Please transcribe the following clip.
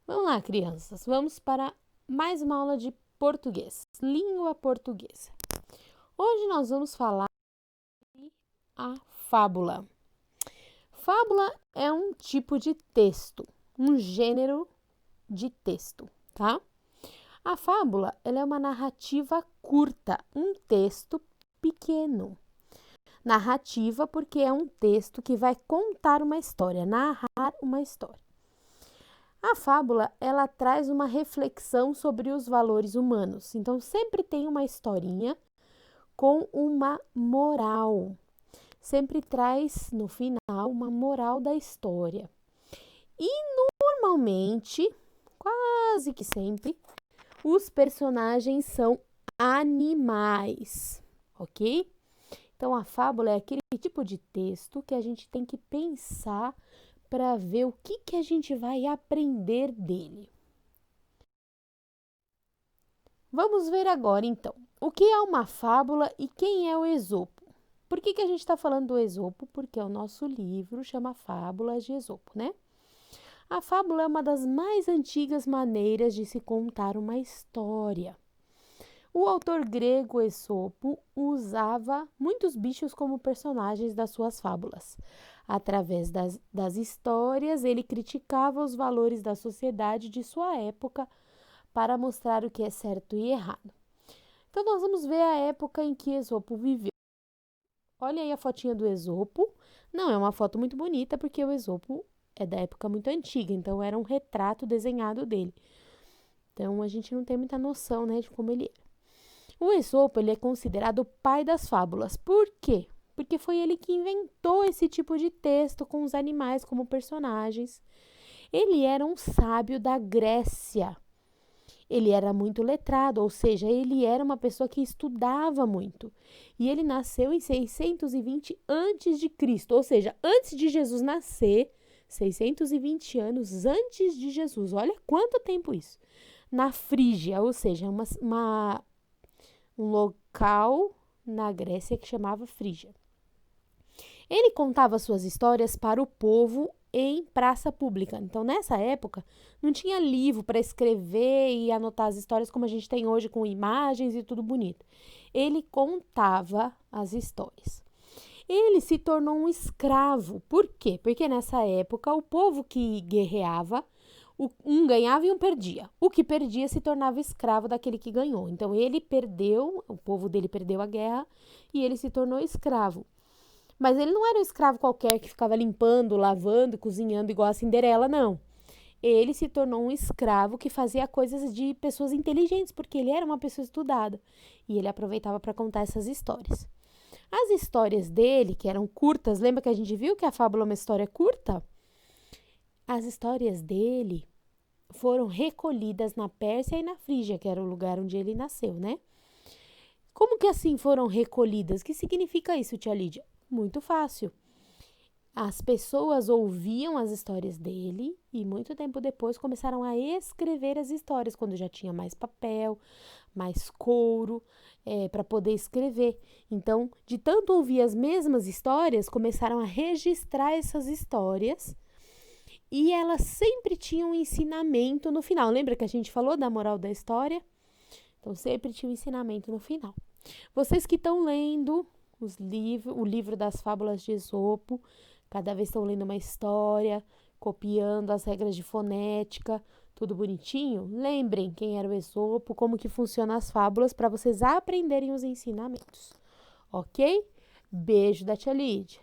Vamos lá, crianças, vamos para mais uma aula de português, língua portuguesa. Hoje nós vamos falar de a fábula. Fábula é um tipo de texto, um gênero de texto, tá? A fábula, ela é uma narrativa curta, um texto pequeno. Narrativa porque é um texto que vai contar uma história, narrar uma história. A fábula, ela traz uma reflexão sobre os valores humanos. Então, sempre tem uma historinha com uma moral. Sempre traz, no final, uma moral da história. E, normalmente, quase que sempre, os personagens são animais, ok? Então, a fábula é aquele tipo de texto que a gente tem que pensar para ver o que a gente vai aprender dele. Vamos ver agora, então, o que é uma fábula e quem é o Esopo. Por que a gente está falando do Esopo? Porque o nosso livro chama Fábulas de Esopo, né? A fábula é uma das mais antigas maneiras de se contar uma história. O autor grego Esopo usava muitos bichos como personagens das suas fábulas. Através das histórias, ele criticava os valores da sociedade de sua época para mostrar o que é certo e errado. Então, nós vamos ver a época em que Esopo viveu. Olha aí a fotinha do Esopo. Não é uma foto muito bonita, porque o Esopo é da época muito antiga, então era um retrato desenhado dele. Então, a gente não tem muita noção, né, de como ele era. O Esopo, ele é considerado o pai das fábulas. Por quê? Porque foi ele que inventou esse tipo de texto com os animais como personagens. Ele era um sábio da Grécia. Ele era muito letrado, ou seja, ele era uma pessoa que estudava muito. E ele nasceu em 620 a.C., ou seja, antes de Jesus nascer, 620 anos antes de Jesus. Olha quanto tempo isso. Na Frígia, ou seja, um local na Grécia que chamava Frígia. Ele contava suas histórias para o povo em praça pública. Então, nessa época, não tinha livro para escrever e anotar as histórias como a gente tem hoje, com imagens e tudo bonito. Ele contava as histórias. Ele se tornou um escravo. Por quê? Porque nessa época, o povo que guerreava, um ganhava e um perdia. O que perdia se tornava escravo daquele que ganhou. Então, ele perdeu, o povo dele perdeu a guerra e ele se tornou escravo. Mas ele não era um escravo qualquer que ficava limpando, lavando, cozinhando igual a Cinderela, não. Ele se tornou um escravo que fazia coisas de pessoas inteligentes, porque ele era uma pessoa estudada. E ele aproveitava para contar essas histórias. As histórias dele, que eram curtas, lembra que a gente viu que a fábula é uma história curta? As histórias dele foram recolhidas na Pérsia e na Frígia, que era o lugar onde ele nasceu, né? Como que assim foram recolhidas? O que significa isso, tia Lídia? Muito fácil. As pessoas ouviam as histórias dele e muito tempo depois começaram a escrever as histórias, quando já tinha mais papel, mais couro, para poder escrever. Então, de tanto ouvir as mesmas histórias, começaram a registrar essas histórias e elas sempre tinham um ensinamento no final. Lembra que a gente falou da moral da história? Então, sempre tinha um ensinamento no final. Vocês que estão lendo o livro das fábulas de Esopo, cada vez estão lendo uma história, copiando as regras de fonética, tudo bonitinho. Lembrem quem era o Esopo, como que funcionam as fábulas, para vocês aprenderem os ensinamentos. Ok? Beijo da tia Lídia.